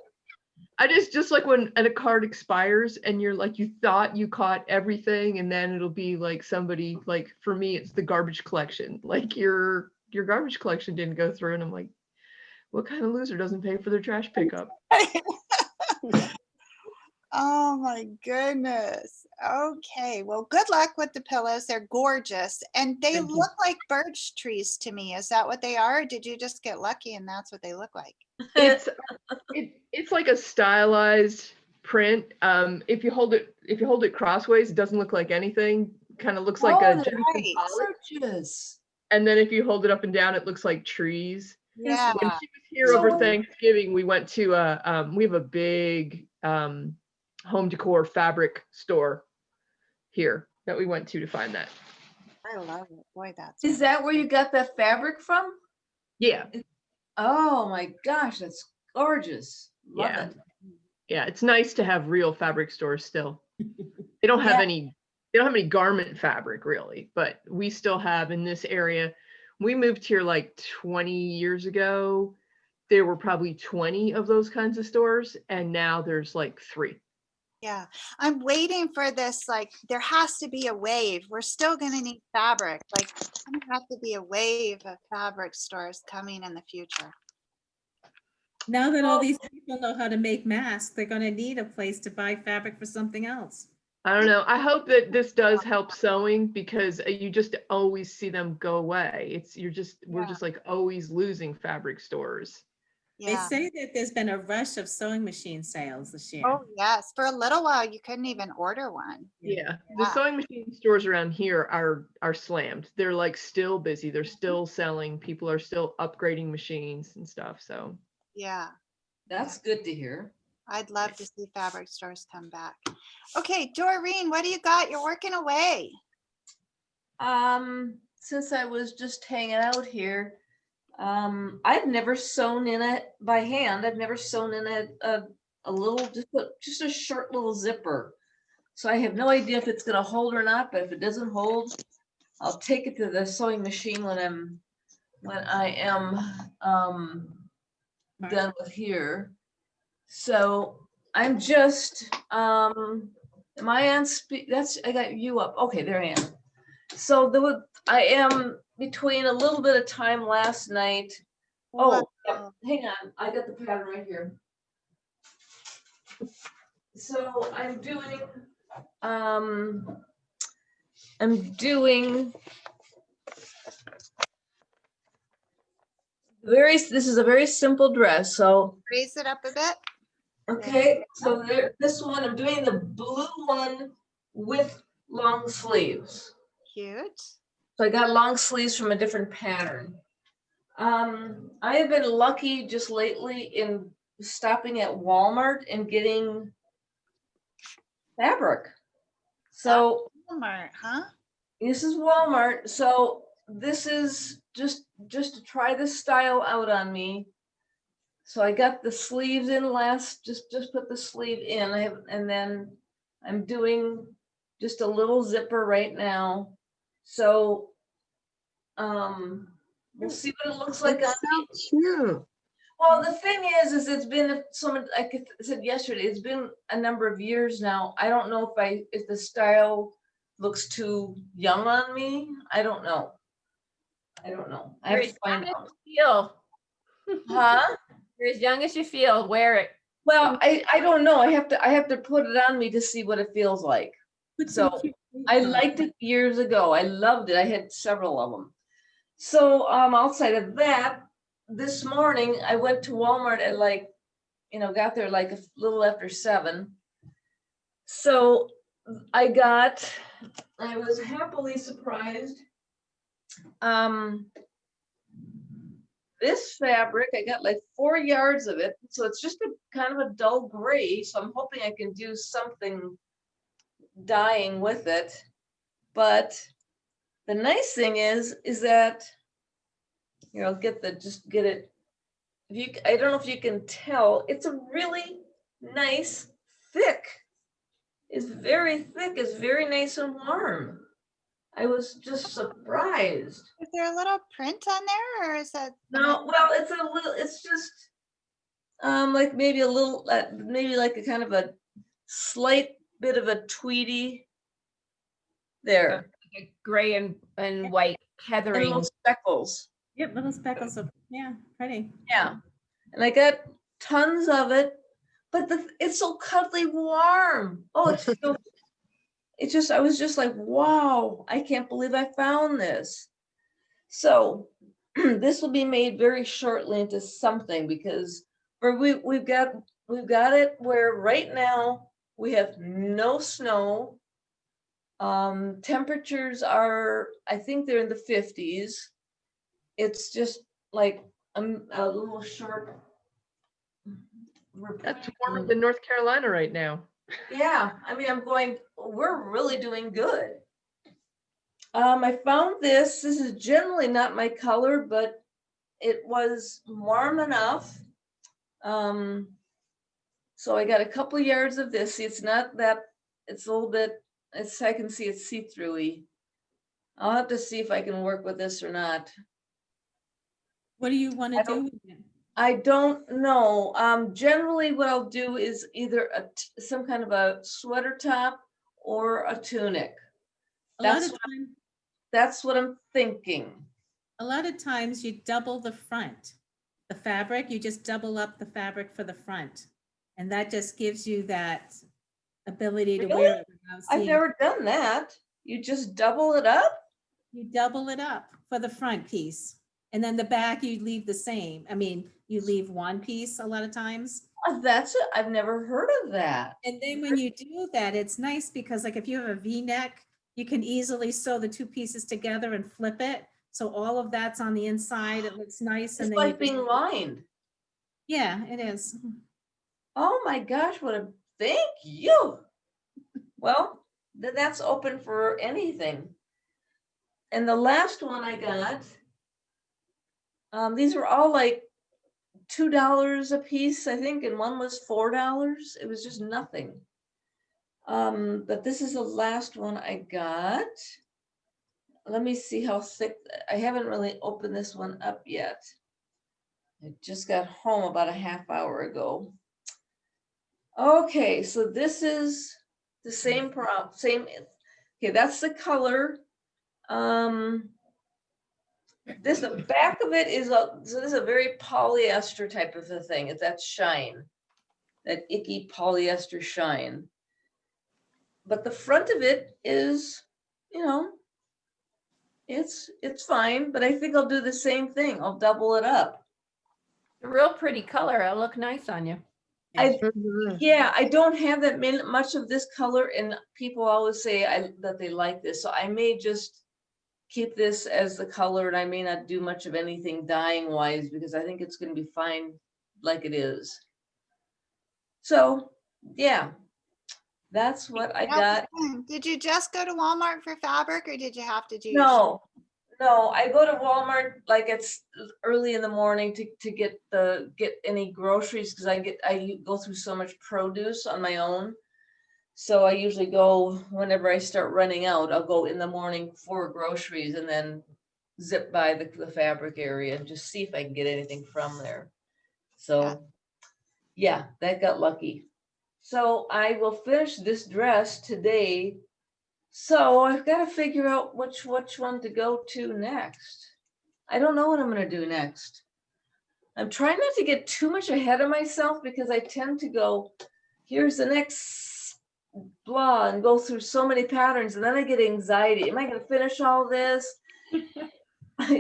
I just like when a card expires and you're like, you thought you caught everything and then it'll be like somebody, like for me, it's the garbage collection. Like your garbage collection didn't go through and I'm like, what kind of loser doesn't pay for their trash pickup? Oh my goodness. Okay. Well, good luck with the pillows. They're gorgeous. And they Thank you. look like birch trees to me. Is that what they are? Or did you just get lucky and that's what they look like? It's like a stylized print. If you hold it crossways, it doesn't look like anything. Kind of looks like a Oh, Jensen right. Pollock. Birches. And then if you hold it up and down, it looks like trees. Yeah. When she was here over Thanksgiving, we went to we have a big home decor fabric store here that we went to find that. I love it. Boy, that's Is that where you got that fabric from? Yeah. Oh my gosh, that's gorgeous. Love Yeah. it. Yeah, it's nice to have real fabric stores still. They don't have any garment fabric really, but we still have in this area. We moved here like 20 years ago. There were probably 20 of those kinds of stores and now there's like 3. Yeah, I'm waiting for this, like, there has to be a wave. We're still gonna need fabric. Like, there's gonna have to be a wave of fabric stores coming in the future. Now that all these people know how to make masks, they're gonna need a place to buy fabric for something else. I don't know. I hope that this does help sewing because you just always see them go away. We're just like always losing fabric stores. They Yeah. say that there's been a rush of sewing machine sales this year. Oh, yes. For a little while, you couldn't even order one. Yeah, the Yeah. sewing machine stores around here are slammed. They're like still busy. They're still selling. People are still upgrading machines and stuff. So Yeah, That's good to hear. I'd love to see fabric stores come back. Okay, Doreen, what do you got? You're working away. Since I was just hanging out here, I've never sewn in it by hand. I've never sewn in a little, just a short little zipper. So I have no idea if it's gonna hold or not, but if it doesn't hold, I'll take it to the sewing machine when I am done with here. So I'm just, am I on speed? I got you up. Okay, there I am. So I am between a little bit of time last night Oh, yeah, hang on, I got the pattern right here. So I'm doing this is a very simple dress, so, Raise it up a bit. okay, so this one, I'm doing the blue one with long sleeves. Cute. So I got long sleeves from a different pattern. I have been lucky just lately in stopping at Walmart and getting fabric. So Walmart, huh? this is Walmart. So this is just to try this style out on me. So I got the sleeves in last, just put the sleeve in. And then I'm doing just a little zipper right now. So we'll see what it looks like on That's me. so cute. Well, the thing is it's been someone, like I said yesterday, it's been a number of years now. I don't know if the style looks too young on me. I don't know. I have to find out. Feel. Huh? You're as young as you feel. Wear it. Well, I don't know. I have to put it on me to see what it feels like. So I liked it years ago. I loved it. I had several of them. So outside of that, this morning I went to Walmart at got there like a little after 7. So I was happily surprised. This fabric, I got like 4 yards of it. So it's just a kind of a dull gray. So I'm hoping I can do something dyeing with it. But the nice thing is that here, I'll get it. I don't know if you can tell, it's a really nice, thick. It's very thick, it's very nice and warm. I was just surprised. Is there a little print on there or is that? No, well, it's just like maybe a little, maybe like a kind of a slight bit of a tweedy there. Like gray and white And heathering. little speckles. Yep, little speckles of, yeah, pretty. Yeah. And I got tons of it, but it's so cuddly warm. Oh, I was just like, wow, I can't believe I found this. So this will be made very shortly into something because we've got it where right now we have no snow. Temperatures are, I think they're in the 50s. It's just like a little short. That's warmer than North Carolina right now. Yeah, I mean, we're really doing good. I found this is generally not my color, but it was warm enough. So I got a couple of yards of this. See, it's not that, it's a little bit, I can see it's see-through-y. I'll have to see if I can work with this or not. What do you want to do with it? I don't know. Generally what I'll do is either some kind of a sweater top or a tunic. That's what I'm thinking. A lot of times you double the front, the fabric, you just double up the fabric for the front. And that just gives you that ability to Really? wear it without I've seeing. never done that. You just double it up? You double it up for the front piece. And then the back, you leave the same. I mean, you leave one piece a lot of times. That's it. I've never heard of that. And then when you do that, it's nice because like if you have a V-neck, you can easily sew the 2 pieces together and flip it. So all of that's on the inside. It looks nice. It's And then like being lined. yeah, it is. Oh my gosh, thank you. Well, that's open for anything. And the last one I got, these were all like $2 a piece, I think, and one was $4. It was just nothing. But this is the last one I got. Let me see how thick. I haven't really opened this one up yet. I just got home about a half hour ago. Okay, so this is the same okay, that's the color. This, the back of it is a, so this is a very polyester type of a thing. It's that shine, that icky polyester shine. But the front of it is, you know, it's fine, but I think I'll do the same thing. I'll double it up. A real pretty color. It'll look nice on you. I, Mhm. yeah, I don't have that much of this color, and people always say that they like this, so I may just keep this as the color, and I may not do much of anything dyeing wise, because I think it's gonna be fine like it is. So, yeah, that's what I Now, got. Did you just go to Walmart for fabric or did you have to do? your No, I go to Walmart like it's early in the morning to get any groceries, because I go through so much produce on my own. So I usually go whenever I start running out. I'll go in the morning for groceries and then zip by the fabric area and just see if I can get anything from there. So yeah, that got lucky. So I will finish this dress today. So I've got to figure out which one to go to next. I don't know what I'm going to do next. I'm trying not to get too much ahead of myself, because I tend to go, here's the next blah, and go through so many patterns, and then I get anxiety. Am I going to finish all this?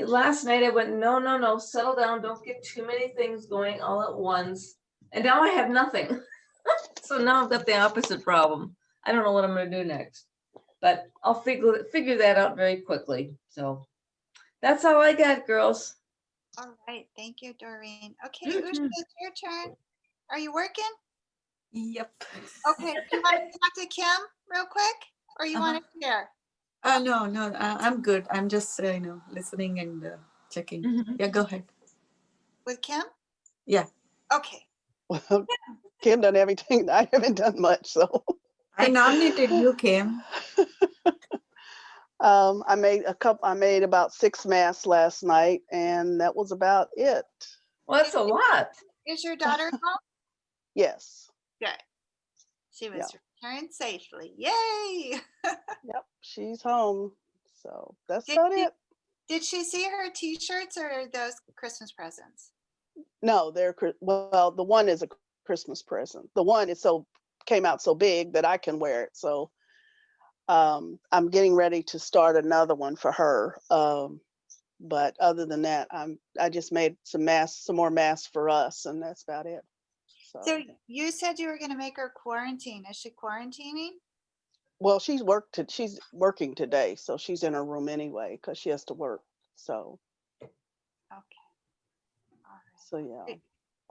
Last night I went, no, settle down. Don't get too many things going all at once. And now I have nothing. So now I've got the opposite problem. I don't know what I'm going to do next, but I'll figure that out very quickly. So that's all I got, girls. All right, thank you, Doreen. Okay, Usha, it's your turn. Are you working? Yep. Okay, do you want to talk to Kim real quick, or you want to share? No, I'm good. I'm just, listening and checking. Mhm. Yeah, go ahead. With Kim? Yeah. Okay, Well, Kim done everything. I haven't done much, so. I nominated you, Kim. I made about 6 masks last night, and that was about it. Well, that's a lot. is your daughter home? Yes. Good. She was Yeah. returned safely. Yay! Yep. She's home. So that's Did about she- it. Did she see her t-shirts or are those Christmas presents? No, well, the one is a Christmas present. The one is came out so big that I can wear it. So I'm getting ready to start another one for her. But other than that, I just made some more masks for us, and that's about it. So you said you were going to make her quarantine. Is she quarantining? Well, she's working today, so she's in her room anyway because she has to work. So Okay. All right. so yeah.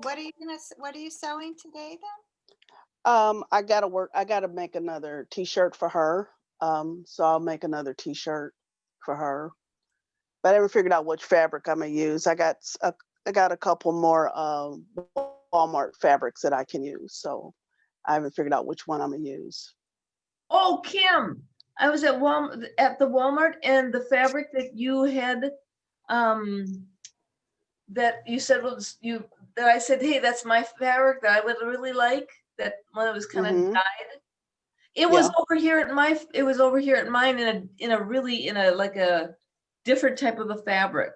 What are you sewing today then? I gotta make another t-shirt for her. So I'll make another t-shirt for her. But I haven't figured out which fabric I'm gonna use. I got a couple more Walmart fabrics that I can use. So I haven't figured out which one I'm gonna use. Oh, Kim, I was at the Walmart, and the fabric that you had, that you said that I said, hey, that's my fabric that I would really like, that one that was kind of dyed. It was over here at mine in a different type of a fabric.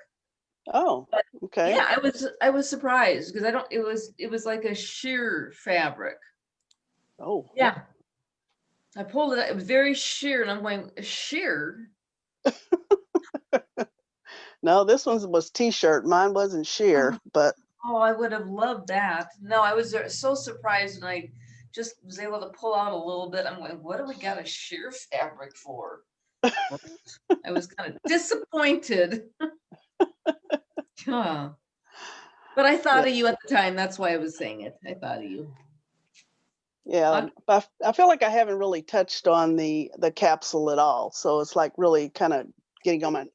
Oh, okay. Yeah, I was surprised because it was like a sheer fabric. Oh. Yeah. I pulled it out. It was very sheer, and I'm going, sheer? No, this one was t-shirt. Mine wasn't sheer, but Oh, I would have loved that. No, I was so surprised, and I just was able to pull out a little bit. I'm going, what do we got a sheer fabric for? I was kind of disappointed. Huh. But I thought of you at the time. That's why I was saying it. I thought of you. yeah, I feel like I haven't really touched on the capsule at all. So it's like really kind of getting on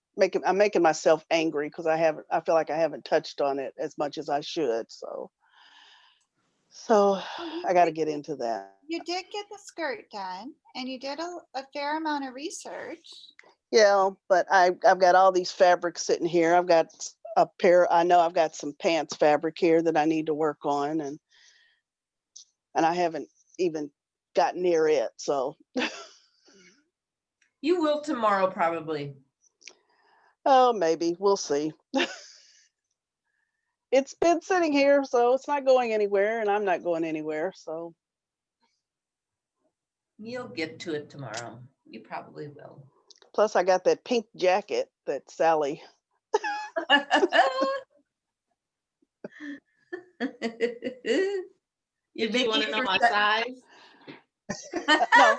I'm making myself angry because I feel like I haven't touched on it as much as I should. So I got to get into that. You did get the skirt done and you did a fair amount of research. Yeah, but I've got all these fabrics sitting here. I've got I know I've got some pants fabric here that I need to work on, and I haven't even got near it. So You will tomorrow, probably. Oh, maybe. We'll see. It's been sitting here, so it's not going anywhere, and I'm not going anywhere. So You'll get to it tomorrow. You probably will. plus I got that pink jacket that Sally. You're Did you want to making know it my for- size?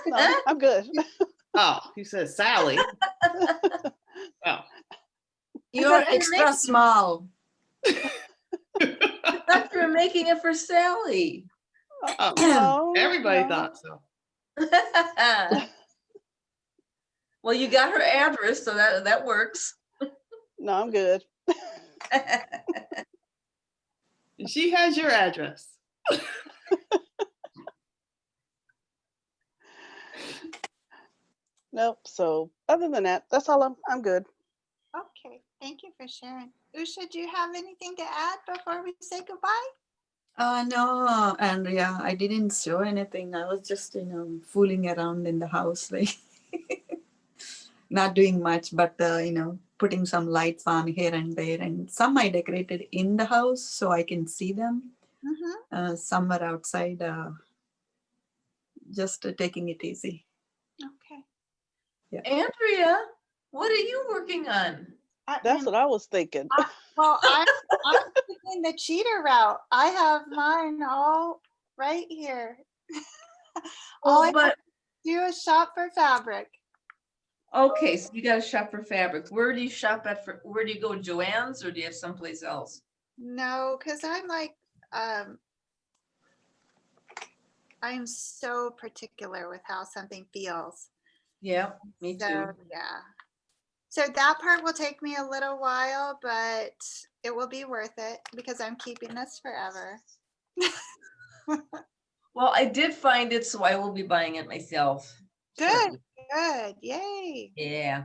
No, I'm good. Oh, you said Sally. Oh. You're thought you were extra making- small. I thought you were making it for Sally. Oh, No, everybody no. thought so. Well, you got her address, so that works. No, I'm good. She has your address. Nope. So other than that, that's all. I'm good. Okay, thank you for sharing. Usha, do you have anything to add before we say goodbye? No, Andrea, I didn't show anything. I was just, fooling around in the house, like not doing much, but putting some lights on here and there. And some I decorated in the house so I can see them. Mm-hmm. Some are outside, just taking it easy. Okay. Andrea, what are you working on? That's what I was thinking. Well, I'm taking the cheater route. I have mine all right here. All I have But to do is shop for fabric. okay, so you got to shop for fabric. Where do you shop at? Where do you go? Joann's, or do you have someplace else? No, because I'm like, I'm so particular with how something feels. Yeah, me So, too. yeah. So that part will take me a little while, but it will be worth it because I'm keeping this forever. Well, I did find it, so I will be buying it myself. Good, shortly. good, yay. Yeah.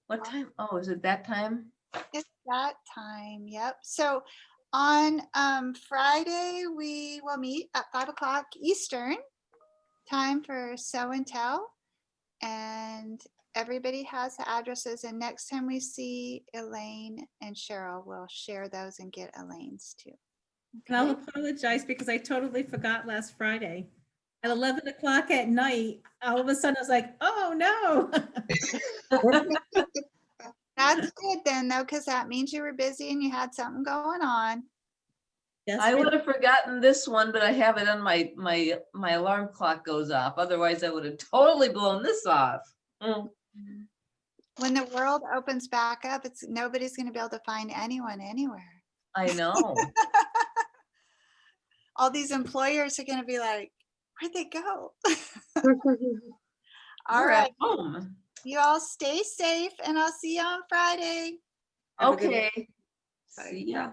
What time? Oh, is it that time? It's that time, yep. So on Friday, we will meet at 5 o'clock Eastern time for show and tell. And everybody has the addresses. And next time we see Elaine and Cheryl, we'll share those and get Elaine's too. And I'll Okay? apologize because I totally forgot last Friday. At 11 o'clock at night, all of a sudden I was like, oh, no. That's good then though, because that means you were busy and you had something going on. Yes, I we- would have forgotten this one, but I have it on my alarm clock goes off. Otherwise, I would have totally blown this off. Mm. When the world opens back up, nobody's going to be able to find anyone anywhere. I know. All these employers are going to be like, where'd they go? All We're right. at home. You all stay safe and I'll see you on Friday. Have a good Okay. See ya.